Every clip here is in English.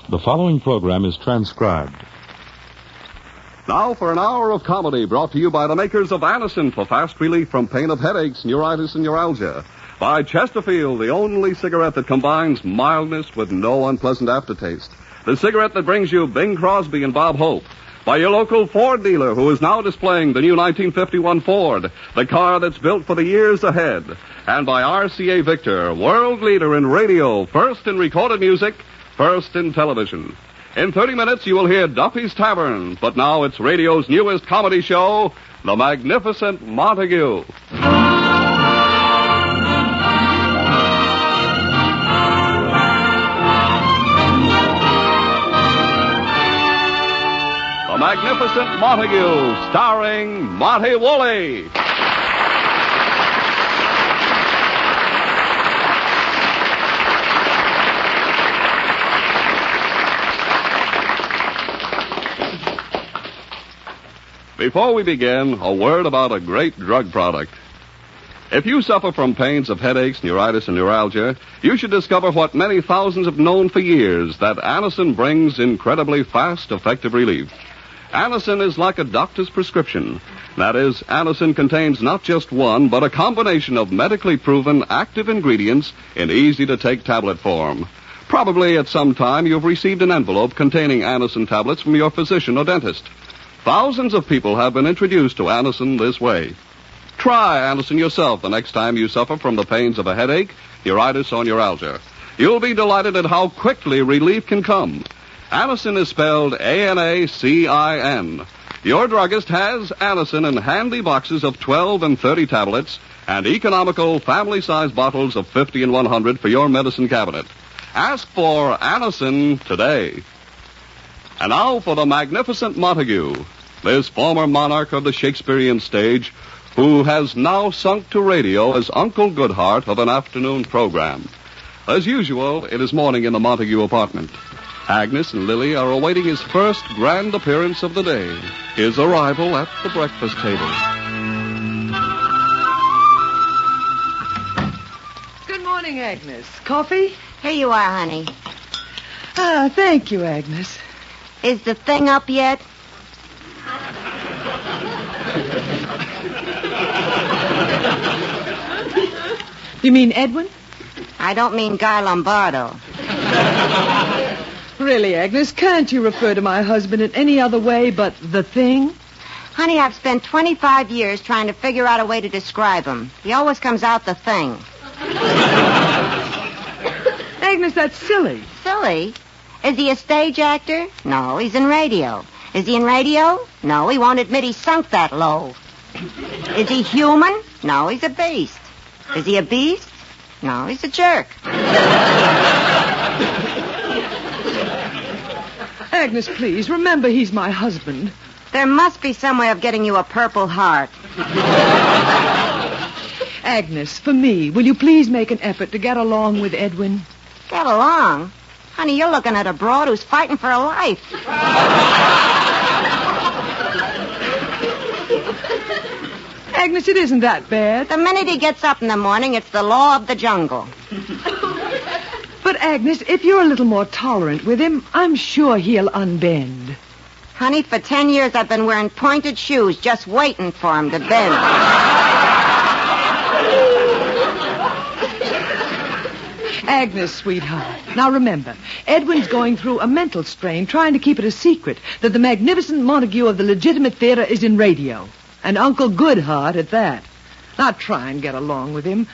The following program is transcribed. Now for an hour of comedy brought to you by the makers of Anacin for fast relief from pain of headaches, neuritis, and neuralgia. By Chesterfield, the only cigarette that combines mildness with no unpleasant aftertaste. The cigarette that brings you Bing Crosby and Bob Hope. By your local Ford dealer who is now displaying the new 1951 Ford, the car that's built for the years ahead. And by RCA Victor, world leader in radio, first in recorded music, first in television. In 30 minutes, you will hear Duffy's Tavern, but now it's radio's newest comedy show, The Magnificent Montague. The Magnificent Montague, starring Monty Woolley. Before we begin, a word about a great drug product. If you suffer from pains of headaches, neuritis, and neuralgia, you should discover what many thousands have known for years, that Anacin brings incredibly fast, effective relief. Anacin is like a doctor's prescription. That is, Anacin contains not just one, but a combination of medically proven active ingredients in easy-to-take tablet form. Probably at some time you've received an envelope containing Anacin tablets from your physician or dentist. Thousands of people have been introduced to Anacin this way. Try Anacin yourself the next time you suffer from the pains of a headache, neuritis, or neuralgia. You'll be delighted at how quickly relief can come. Anacin is spelled A-N-A-C-I-N. Your druggist has Anacin in handy boxes of 12 and 30 tablets and economical family-size bottles of 50 and 100 for your medicine cabinet. Ask for Anacin today. And now for the Magnificent Montague, this former monarch of the Shakespearean stage, who has now sunk to radio as Uncle Goodhart of an afternoon program. As usual, it is morning in the Montague apartment. Agnes and Lily are awaiting his first grand appearance of the day, his arrival at the breakfast table. Good morning, Agnes. Coffee? Here you are, honey. Ah, thank you, Agnes. Is the thing up yet? You mean Edwin? I don't mean Guy Lombardo. Really, Agnes, can't you refer to my husband in any other way but the thing? Honey, I've spent 25 years trying to figure out a way to describe him. He always comes out the thing. Agnes, that's silly. Silly? Is he a stage actor? No, he's in radio. Is he in radio? No, he won't admit he sunk that low. Is he human? No, he's a beast. Is he a beast? No, he's a jerk. Agnes, please, remember he's my husband. There must be some way of getting you a Purple Heart. Agnes, for me, will you please make an effort to get along with Edwin? Get along? Honey, you're looking at a broad who's fighting for her life. Agnes, it isn't that bad. The minute he gets up in the morning, it's the law of the jungle. But, Agnes, if you're a little more tolerant with him, I'm sure he'll unbend. Honey, for 10 years I've been wearing pointed shoes just waiting for him to bend. Agnes, sweetheart. Now remember, Edwin's going through a mental strain trying to keep it a secret that the Magnificent Montague of the legitimate theater is in radio. And Uncle Goodhart at that. Now try and get along with him.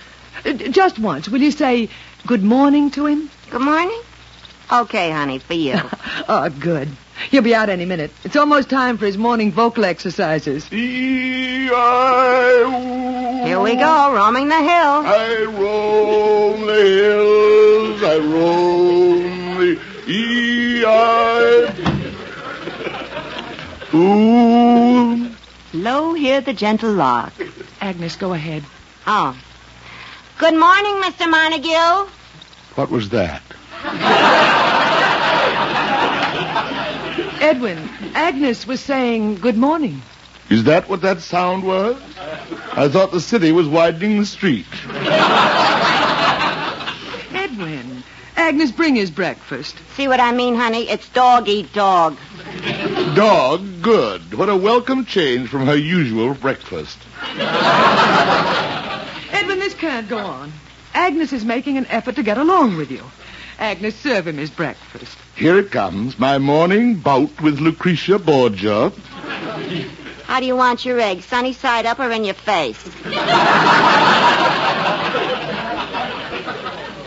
Just once, will you say good morning to him? Good morning? Okay, honey, for you. Oh, good. He'll be out any minute. It's almost time for his morning vocal exercises. E-I-O. Here we go, roaming the hills. I roam the hills, I roam the E-I-O. Lo, hear the gentle lark. Agnes, go ahead. Oh. Good morning, Mr. Montague. What was that? Edwin, Agnes was saying good morning. Is that what that sound was? I thought the city was widening the street. Edwin, Agnes bring his breakfast? See what I mean, honey? It's dog eat dog. Dog, good. What a welcome change from her usual breakfast. Edwin, this can't go on. Agnes is making an effort to get along with you. Agnes, serve him his breakfast. Here it comes, my morning bout with Lucretia Borgia. How do you want your eggs, sunny side up or in your face?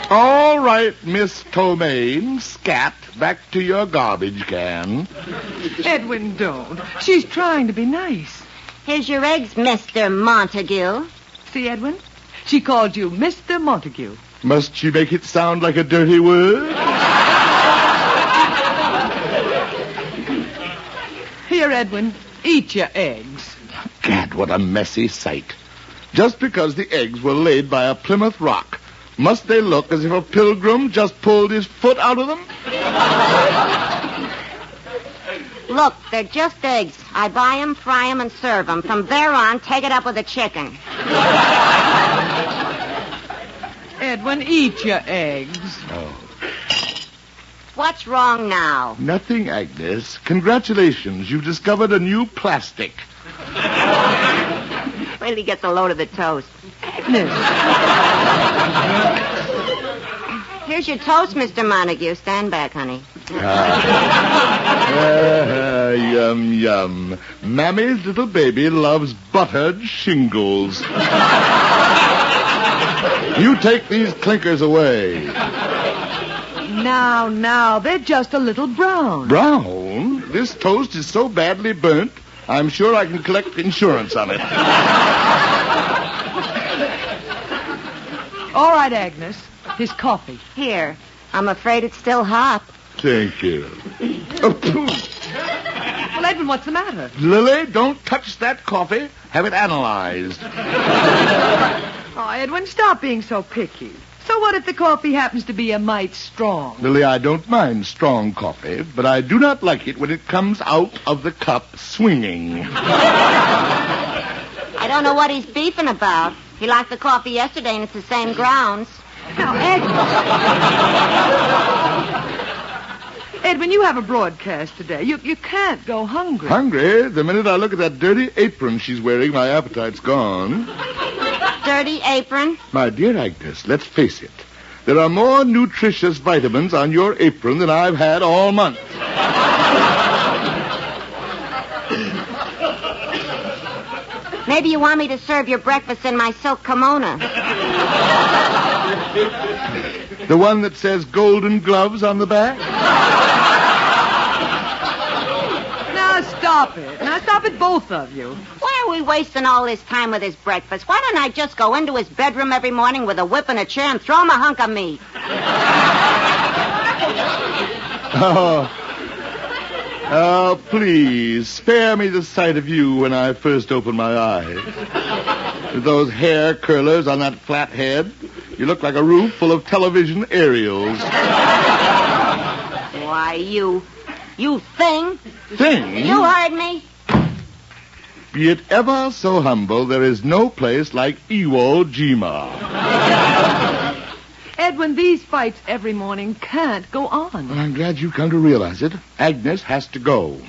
All right, Miss Tomaine, scat, back to your garbage can. Edwin, don't. She's trying to be nice. Here's your eggs, Mr. Montague. See, Edwin? She called you Mr. Montague. Must she make it sound like a dirty word? Here, Edwin, eat your eggs. Gad, what a messy sight. Just because the eggs were laid by a Plymouth Rock, must they look as if a pilgrim just pulled his foot out of them? Look, they're just eggs. I buy 'em, fry 'em, and serve 'em. From there on, take it up with the chicken. Edwin, eat your eggs. Oh. What's wrong now? Nothing, Agnes. Congratulations. You've discovered a new plastic. Wait till he gets a load of the toast. Agnes. Here's your toast, Mr. Montague. Stand back, honey. Yum, yum. Mammy's little baby loves buttered shingles. You take these clinkers away. Now, they're just a little brown. Brown? This toast is so badly burnt, I'm sure I can collect insurance on it. All right, Agnes. His coffee. Here. I'm afraid it's still hot. Thank you. Oh, pooh. Well, Edwin, what's the matter? Lily, don't touch that coffee. Have it analyzed. Oh, Edwin, stop being so picky. So what if the coffee happens to be a mite strong? Lily, I don't mind strong coffee, but I do not like it when it comes out of the cup swinging. I don't know what he's beefing about. He liked the coffee yesterday, and it's the same grounds. Now, Edwin, you have a broadcast today. You can't go hungry. Hungry? The minute I look at that dirty apron she's wearing, my appetite's gone. Dirty apron? My dear Agnes, let's face it. There are more nutritious vitamins on your apron than I've had all month. Maybe you want me to serve your breakfast in my silk kimono. The one that says golden gloves on the back? Now, stop it. Now, stop it, both of you. Why are we wasting all this time with his breakfast? Why don't I just go into his bedroom every morning with a whip and a chair and throw him a hunk of meat? Oh, please, spare me the sight of you when I first open my eyes. With those hair curlers on that flat head, you look like a roof full of television aerials. Why, you thing. Thing? You heard me. Be it ever so humble, there is no place like Iwo Jima. Edwin, these fights every morning can't go on. Well, I'm glad you've come to realize it. Agnes has to go.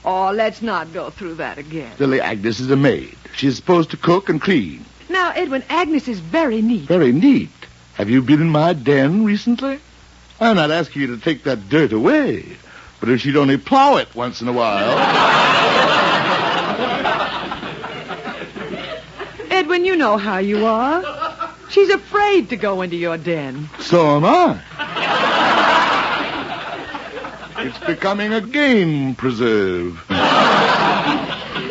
Oh, let's not go through that again. Silly Agnes is a maid. She's supposed to cook and clean. Now, Edwin, Agnes is very neat. Very neat. Have you been in my den recently? I'm not asking you to take that dirt away, but if she'd only plow it once in a while. Edwin, you know how you are. She's afraid to go into your den. So am I. It's becoming a game preserve.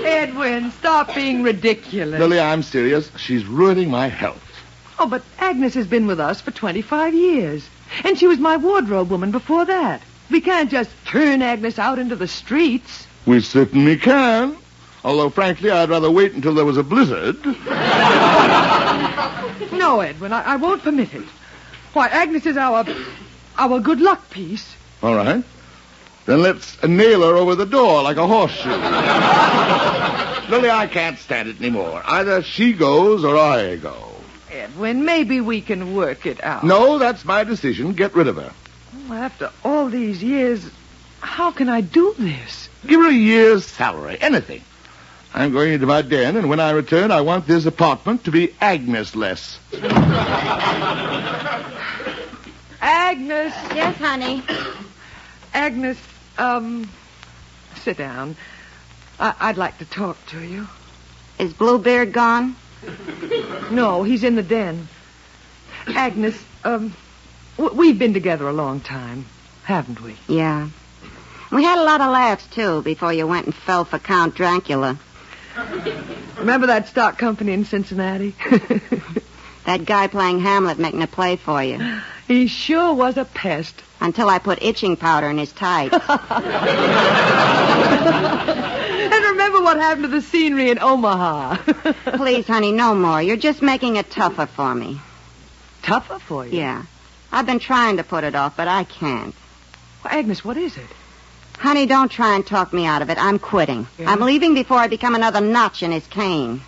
Edwin, stop being ridiculous. Lily, I'm serious. She's ruining my health. Oh, but Agnes has been with us for 25 years. And she was my wardrobe woman before that. We can't just turn Agnes out into the streets. We certainly can. Although, frankly, I'd rather wait until there was a blizzard. No, Edwin, I won't permit it. Why, Agnes is our good luck piece. All right. Then let's nail her over the door like a horseshoe. Lily, I can't stand it anymore. Either she goes or I go. Edwin, maybe we can work it out. No, that's my decision. Get rid of her. After all these years, how can I do this? Give her a year's salary, anything. I'm going into my den, and when I return, I want this apartment to be Agnes-less. Agnes. Yes, honey. Agnes, sit down. I'd like to talk to you. Is Bluebeard gone? No, he's in the den. Agnes, we've been together a long time, haven't we? Yeah. We had a lot of laughs, too, before you went and fell for Count Dracula. Remember that stock company in Cincinnati? That guy playing Hamlet making a play for you. He sure was a pest. Until I put itching powder in his tights. And remember what happened to the scenery in Omaha. Please, honey, no more. You're just making it tougher for me. Tougher for you? Yeah. I've been trying to put it off, but I can't. Well, Agnes, what is it? Honey, don't try and talk me out of it. I'm quitting. Yeah? I'm leaving before I become another notch in his cane.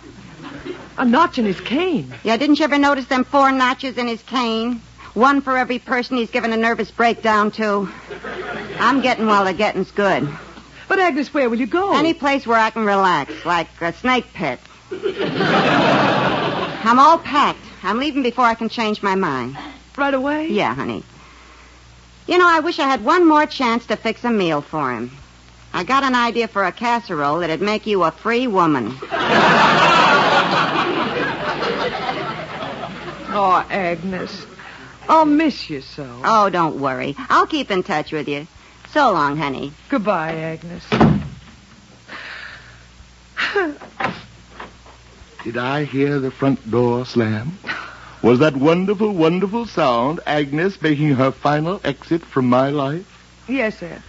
A notch in his cane? Yeah, didn't you ever notice them 4 notches in his cane? One for every person he's given a nervous breakdown to. I'm getting while the getting's good. But, Agnes, where will you go? Any place where I can relax, like a snake pit. I'm all packed. I'm leaving before I can change my mind. Right away? Yeah, honey. You know, I wish I had one more chance to fix a meal for him. I got an idea for a casserole that'd make you a free woman. Oh, Agnes. I'll miss you so. Oh, don't worry. I'll keep in touch with you. So long, honey. Goodbye, Agnes. Did I hear the front door slam? Was that wonderful, wonderful sound Agnes making her final exit from my life? Yes, Edwin.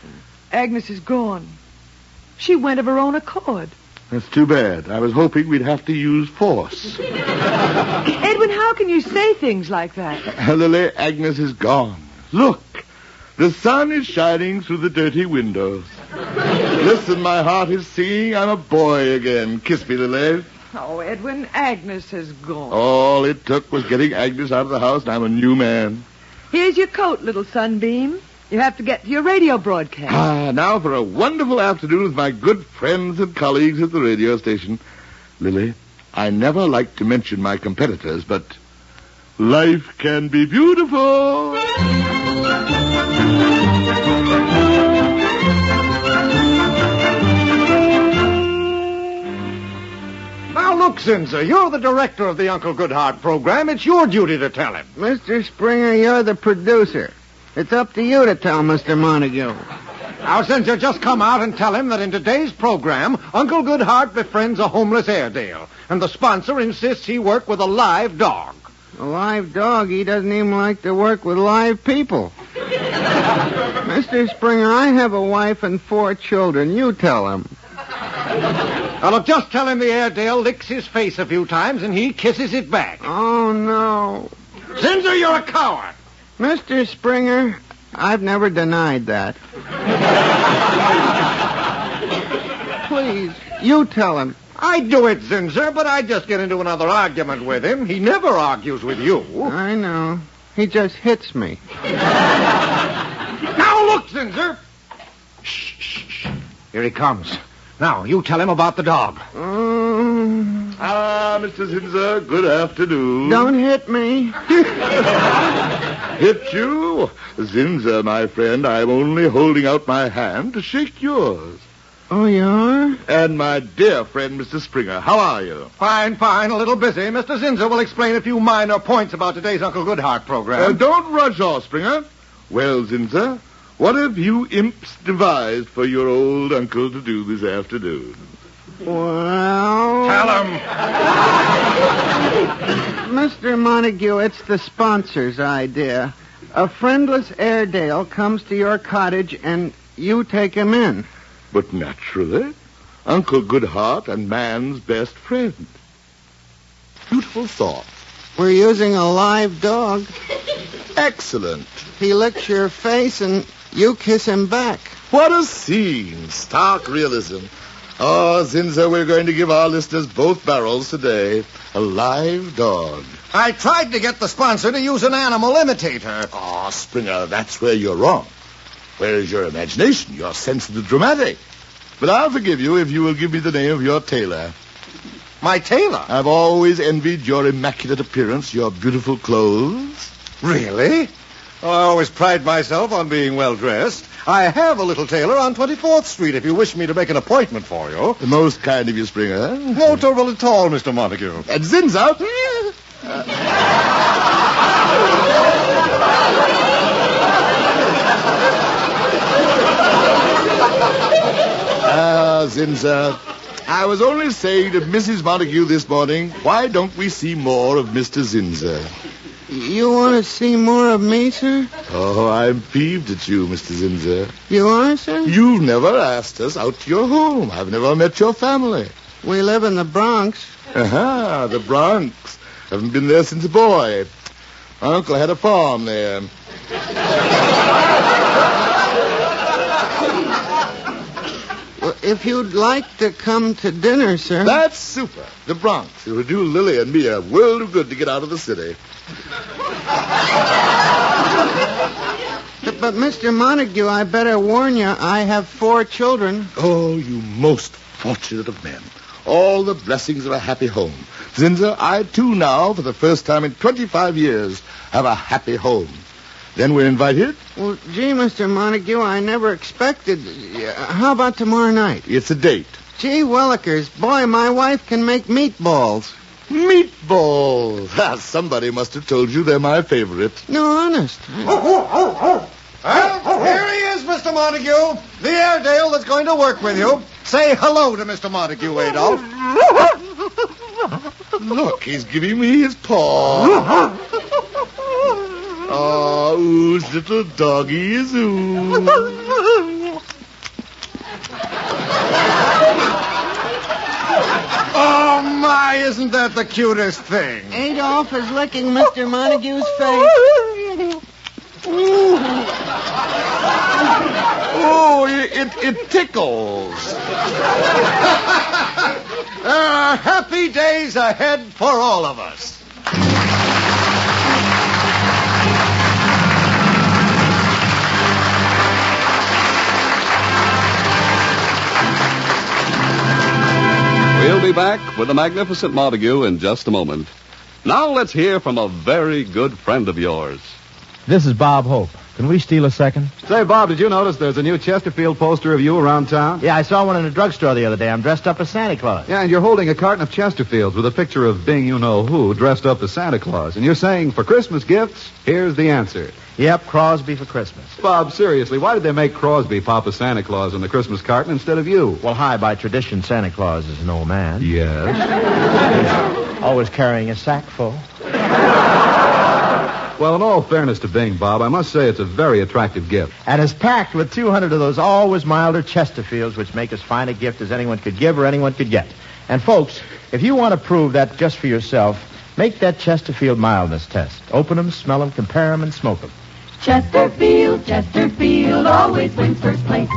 Agnes is gone. She went of her own accord. That's too bad. I was hoping we'd have to use force. Edwin, how can you say things like that? Lily, Agnes is gone. Look, the sun is shining through the dirty windows. Listen, my heart is singing. I'm a boy again. Kiss me, Lily. Oh, Edwin, Agnes has gone. All it took was getting Agnes out of the house, and I'm a new man. Here's your coat, little sunbeam. You have to get to your radio broadcast. Now for a wonderful afternoon with my good friends and colleagues at the radio station. Lily, I never like to mention my competitors, but life can be beautiful. Now, look, Zinzer, you're the director of the Uncle Goodhart program. It's your duty to tell him. Mr. Springer, you're the producer. It's up to you to tell Mr. Montague. Now, Zinzer, just come out and tell him that in today's program, Uncle Goodhart befriends a homeless Airedale, and the sponsor insists he work with a live dog. A live dog? He doesn't even like to work with live people. Mr. Springer, I have a wife and 4 children. You tell him. Now, look, just tell him the Airedale licks his face a few times and he kisses it back. Oh, no. Zinzer, you're a coward. Mr. Springer, I've never denied that. Please, you tell him. I do it, Zinzer, but I just get into another argument with him. He never argues with you. I know. He just hits me. Now, look, Zinzer. Shh, shh, shh. Here he comes. Now, you tell him about the dog. Mr. Zinzer, good afternoon. Don't hit me. Hit you? Zinzer, my friend, I'm only holding out my hand to shake yours. Oh, you are? And my dear friend, Mr. Springer, how are you? Fine, fine. A little busy. Mr. Zinzer will explain a few minor points about today's Uncle Goodhart program. Don't rush off, Springer. Well, Zinzer, what have you imps devised for your old uncle to do this afternoon? Well... Tell him. Mr. Montague, it's the sponsor's idea. A friendless Airedale comes to your cottage and you take him in. But naturally, Uncle Goodhart and man's best friend. Beautiful thought. We're using a live dog. Excellent. He licks your face and you kiss him back. What a scene. Stark realism. Oh, Zinzer, we're going to give our listeners both barrels today. A live dog. I tried to get the sponsor to use an animal imitator. Oh, Springer, that's where you're wrong. Where is your imagination, your sense of the dramatic? But I'll forgive you if you will give me the name of your tailor. My tailor? I've always envied your immaculate appearance, your beautiful clothes. Really? Oh, I always pride myself on being well-dressed. I have a little tailor on 24th Street if you wish me to make an appointment for you. Most kind of you, Springer. No trouble at all, Mr. Montague. And Zinza. Zinza, I was only saying to Mrs. Montague this morning, why don't we see more of Mr. Zinza? You want to see more of me, sir? Oh, I'm peeved at you, Mr. Zinza. You are, sir? You've never asked us out to your home. I've never met your family. We live in the Bronx. Aha, the Bronx. Haven't been there since a boy. My uncle had a farm there. Well, if you'd like to come to dinner, sir. That's super. The Bronx. It would do Lily and me a world of good to get out of the city. But, Mr. Montague, I better warn you, I have 4 children. Oh, you most fortunate of men. All the blessings of a happy home. Zinza, I, too, now, for the first time in 25 years, have a happy home. Then we're invited? Well, gee, Mr. Montague, I never expected... How about tomorrow night? It's a date. Gee, Willikers, boy, my wife can make meatballs. Meatballs! Somebody must have told you they're my favorite. No, honest. Well, here he is, Mr. Montague. The Airedale that's going to work with you. Say hello to Mr. Montague, Adolf. Look, he's giving me his paw. Oh, whose little doggy is who? Oh, my, isn't that the cutest thing? Adolf is licking Mr. Montague's face. Oh, it tickles. Happy days ahead for all of us. We'll be back with the Magnificent Montague in just a moment. Now let's hear from a very good friend of yours. This is Bob Hope. Can we steal a second? Say, Bob, did you notice there's a new Chesterfield poster of you around town? Yeah, I saw one in a drugstore the other day. I'm dressed up as Santa Claus. Yeah, and you're holding a carton of Chesterfields with a picture of Bing you-know-who dressed up as Santa Claus. And you're saying, for Christmas gifts, here's the answer. Yep, Crosby for Christmas. Bob, seriously, why did they make Crosby Papa Santa Claus in the Christmas carton instead of you? Well, by tradition, Santa Claus is an old man. Yes. Always carrying a sack full. Well, in all fairness to Bing, Bob, I must say it's a very attractive gift. And it's packed with 200 of those always milder Chesterfields, which make as fine a gift as anyone could give or anyone could get. And, folks, if you want to prove that just for yourself, make that Chesterfield mildness test. Open them, smell them, compare them, and smoke them. Chesterfield always wins first place.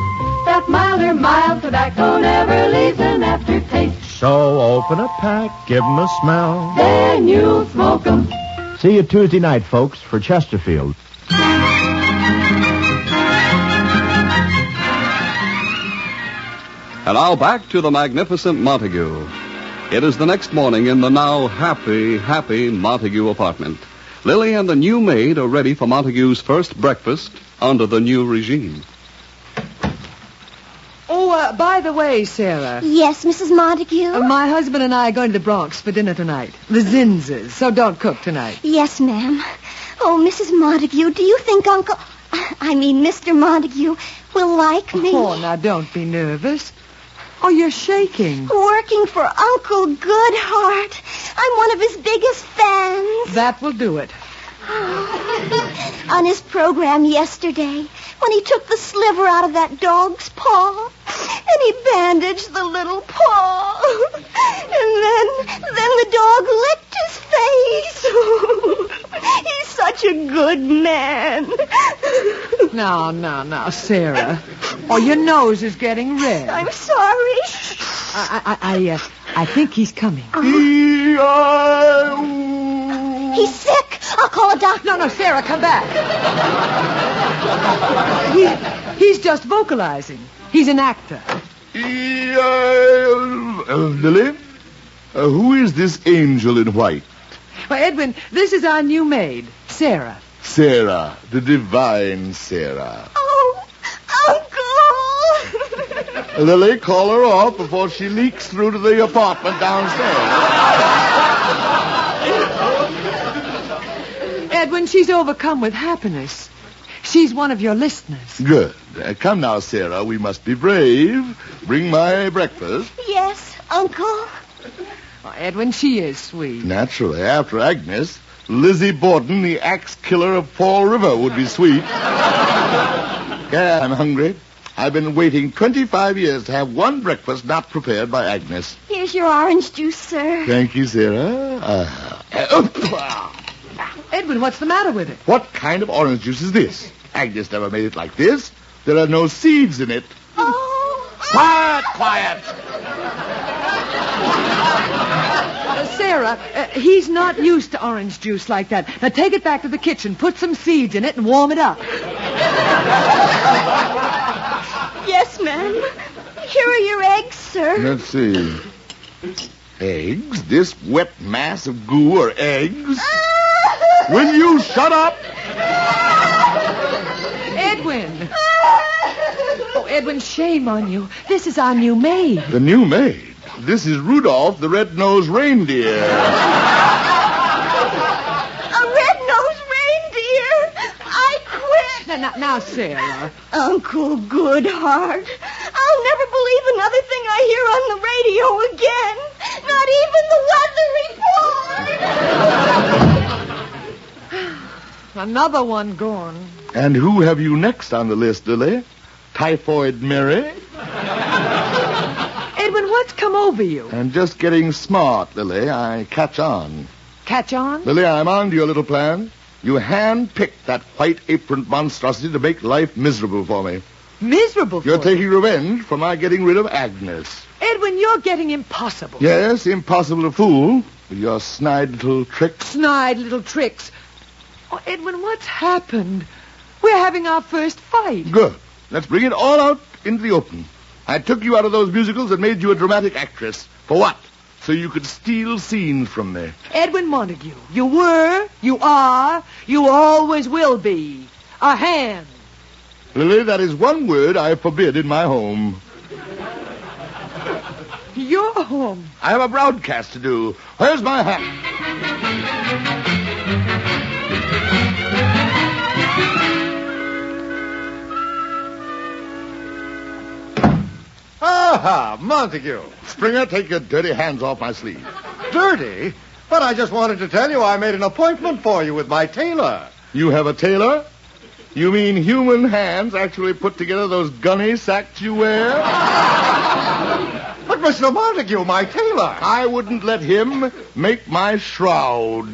That milder, mild tobacco never leaves an aftertaste. So open a pack, give them a smell. Then you'll smoke 'em. See you Tuesday night, folks, for Chesterfield. And now back to the Magnificent Montague. It is the next morning in the now happy, happy Montague apartment. Lily and the new maid are ready for Montague's first breakfast under the new regime. Oh, by the way, Sarah. Yes, Mrs. Montague? My husband and I are going to the Bronx for dinner tonight. The Zinzas, so don't cook tonight. Yes, ma'am. Oh, Mrs. Montague, do you think Mr. Montague will like me? Oh, now don't be nervous. Oh, you're shaking. Working for Uncle Goodheart. I'm one of his biggest fans. That will do it. On his program yesterday, when he took the sliver out of that dog's paw, and he bandaged the little paw, and then the dog licked his face. He's such a good man. Now, Sarah. Oh, your nose is getting red. I'm sorry. I think he's coming. He's sick. I'll call a doctor. No, Sarah, come back. He's just vocalizing. He's an actor. Lily, who is this angel in white? Well, Edwin, this is our new maid, Sarah. Sarah, the divine Sarah. Oh, Uncle! Lily, call her off before she leaks through to the apartment downstairs. Edwin, she's overcome with happiness. She's one of your listeners. Good. Come now, Sarah. We must be brave. Bring my breakfast. Yes, Uncle. Oh, Edwin, she is sweet. Naturally, after Agnes, Lizzie Borden, the axe killer of Fall River, would be sweet. Yeah, I'm hungry. I've been waiting 25 years to have one breakfast not prepared by Agnes. Here's your orange juice, sir. Thank you, Sarah. Edwin, what's the matter with it? What kind of orange juice is this? Agnes never made it like this. There are no seeds in it. Oh. Quiet! Sarah, he's not used to orange juice like that. Now take it back to the kitchen, put some seeds in it, and warm it up. Yes, ma'am. Here are your eggs, sir. Let's see. Eggs? This wet mass of goo are eggs? Will you shut up? Edwin! Oh, Edwin, shame on you. This is our new maid. The new maid? This is Rudolph the red-nosed reindeer. A red-nosed reindeer? I quit. Now, Sarah. Uncle Goodheart, I'll never believe another thing I hear on the radio again. Not even the weather report. Another one gone. And who have you next on the list, Lily? Typhoid Mary? Edwin, what's come over you? I'm just getting smart, Lily. I catch on. Catch on? Lily, I'm on to your little plan. You hand-picked that white-aproned monstrosity to make life miserable for me. Miserable for You're you? taking revenge for my getting rid of Agnes. Edwin, you're getting impossible. Yes, impossible to fool with your snide little tricks. Snide little tricks. Oh, Edwin, what's happened? We're having our first fight. Good. Let's bring it all out into the open. I took you out of those musicals and made you a dramatic actress. For what? So you could steal scenes from me. Edwin Montague, you were, you are, you always will be a hand. Lily, that is one word I forbid in my home. Your home. I have a broadcast to do. Where's my hat? Aha, Montague. Springer, take your dirty hands off my sleeve. Dirty? But I just wanted to tell you I made an appointment for you with my tailor. You have a tailor? You mean human hands actually put together those gunny sacks you wear? But Mr. Montague, my tailor. I wouldn't let him make my shroud.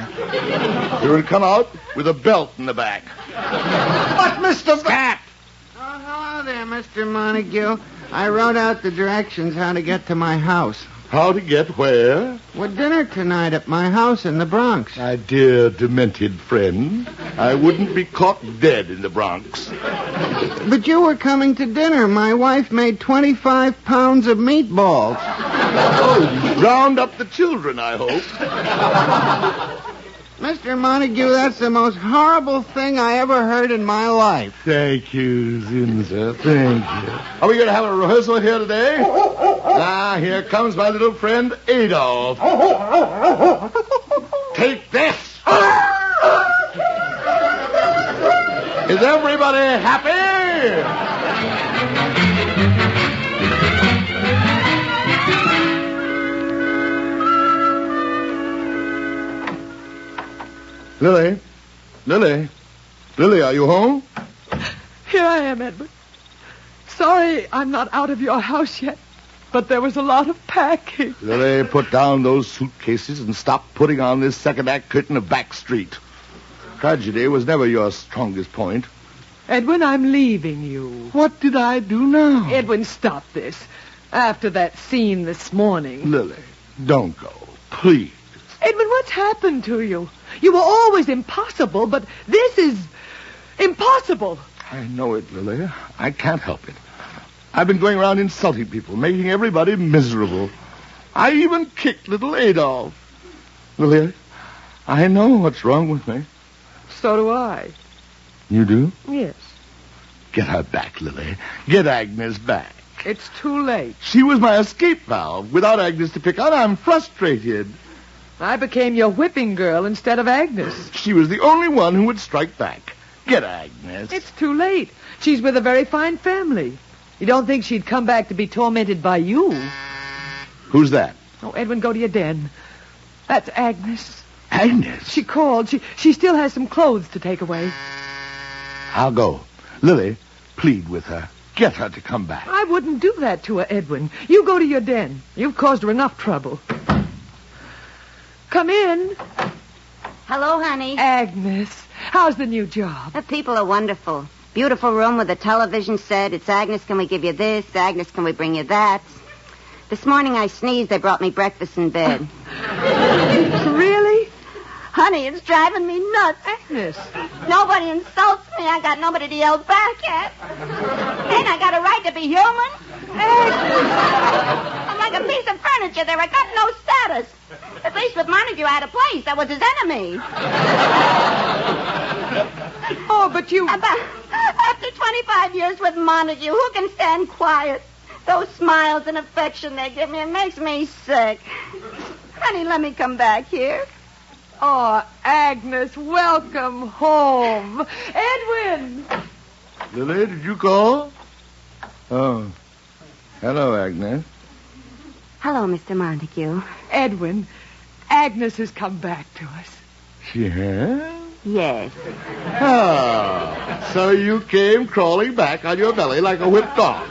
He would come out with a belt in the back. But Mr. Cat! Oh, hello there, Mr. Montague. I wrote out the directions how to get to my house. How to get where? We're dinner tonight at my house in the Bronx. My dear demented friend, I wouldn't be caught dead in the Bronx. But you were coming to dinner. My wife made 25 pounds of meatballs. Oh, round up the children, I hope. Mr. Montague, that's the most horrible thing I ever heard in my life. Thank you, Zinza. Thank you. Are we going to have a rehearsal here today? Here comes my little friend Adolf. Take this. Is everybody happy? Lily? Lily, are you home? Here I am, Edward. Sorry I'm not out of your house yet, but there was a lot of packing. Lily, put down those suitcases and stop putting on this second act curtain of Back Street. Tragedy was never your strongest point. Edwin, I'm leaving you. What did I do now? Edwin, stop this. After that scene this morning. Lily, don't go. Please. Edwin, what's happened to you? You were always impossible, but this is impossible. I know it, Lily. I can't help it. I've been going around insulting people, making everybody miserable. I even kicked little Adolf. Lily, I know what's wrong with me. So do I. You do? Yes. Get her back, Lily. Get Agnes back. It's too late. She was my escape valve. Without Agnes to pick on, I'm frustrated. I became your whipping girl instead of Agnes. She was the only one who would strike back. Get Agnes. It's too late. She's with a very fine family. You don't think she'd come back to be tormented by you? Who's that? Oh, Edwin, go to your den. That's Agnes. Agnes? She called. She still has some clothes to take away. I'll go. Lily, plead with her. Get her to come back. I wouldn't do that to her, Edwin. You go to your den. You've caused her enough trouble. Come in. Hello, honey. Agnes, how's the new job? The people are wonderful. Beautiful room with a television set. It's Agnes, can we give you this? Agnes, can we bring you that? This morning I sneezed. They brought me breakfast in bed. Really? Honey, it's driving me nuts. Agnes. Nobody insults me. I got nobody to yell back at. And I got a right to be human. I'm like a piece of furniture there. I got no status. At least with Montague, I had a place. I was his enemy. Oh, but you... After 25 years with Montague, who can stand quiet? Those smiles and affection they give me, it makes me sick. Honey, let me come back here. Oh, Agnes, welcome home. Edwin! Lily, did you call? Oh. Hello, Agnes. Hello, Mr. Montague. Edwin, Agnes has come back to us. She has? Yes. Ah, so you came crawling back on your belly like a whipped dog.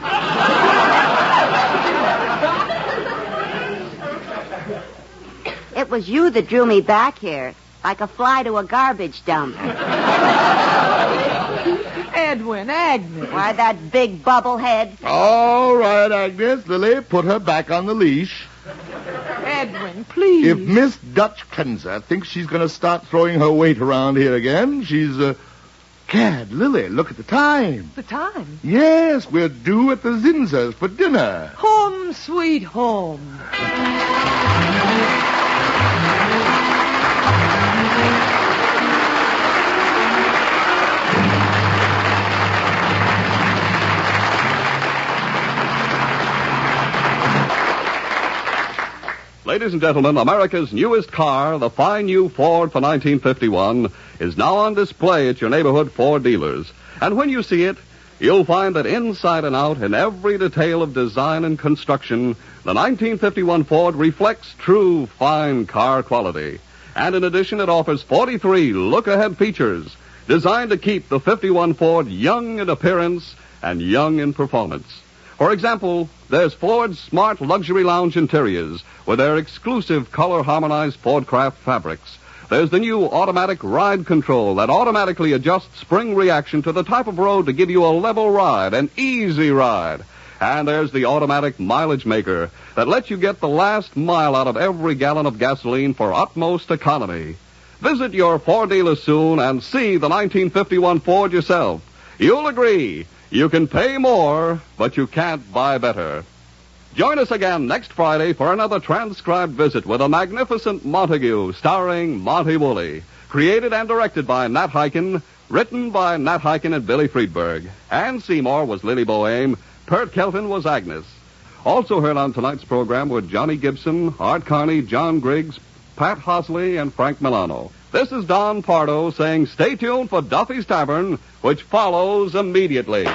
It was you that drew me back here, like a fly to a garbage dump. Edwin, Agnes. Why, that big bubblehead. All right, Agnes. Lily, put her back on the leash. Edwin, please. If Miss Dutch Cleanser thinks she's going to start throwing her weight around here again, she's, Cad, Lily, look at the time. The time? Yes, we're due at the Zinzers for dinner. Home, sweet home. Ladies and gentlemen, America's newest car, the fine new Ford for 1951, is now on display at your neighborhood Ford dealers. And when you see it, you'll find that inside and out, in every detail of design and construction, the 1951 Ford reflects true fine car quality. And in addition, it offers 43 look-ahead features designed to keep the 51 Ford young in appearance and young in performance. For example, there's Ford's smart luxury lounge interiors with their exclusive color-harmonized Fordcraft fabrics. There's the new automatic ride control that automatically adjusts spring reaction to the type of road to give you a level ride, an easy ride. And there's the automatic mileage maker that lets you get the last mile out of every gallon of gasoline for utmost economy. Visit your Ford dealer soon and see the 1951 Ford yourself. You'll agree. You can pay more, but you can't buy better. Join us again next Friday for another transcribed visit with a Magnificent Montague, starring Monty Woolley. Created and directed by Nat Hiken, written by Nat Hiken and Billy Friedberg. Anne Seymour was Lily Boehm. Pert Kelton was Agnes. Also heard on tonight's program were Johnny Gibson, Art Carney, John Griggs, Pat Hosley, and Frank Milano. This is Don Pardo saying stay tuned for Duffy's Tavern, which follows immediately.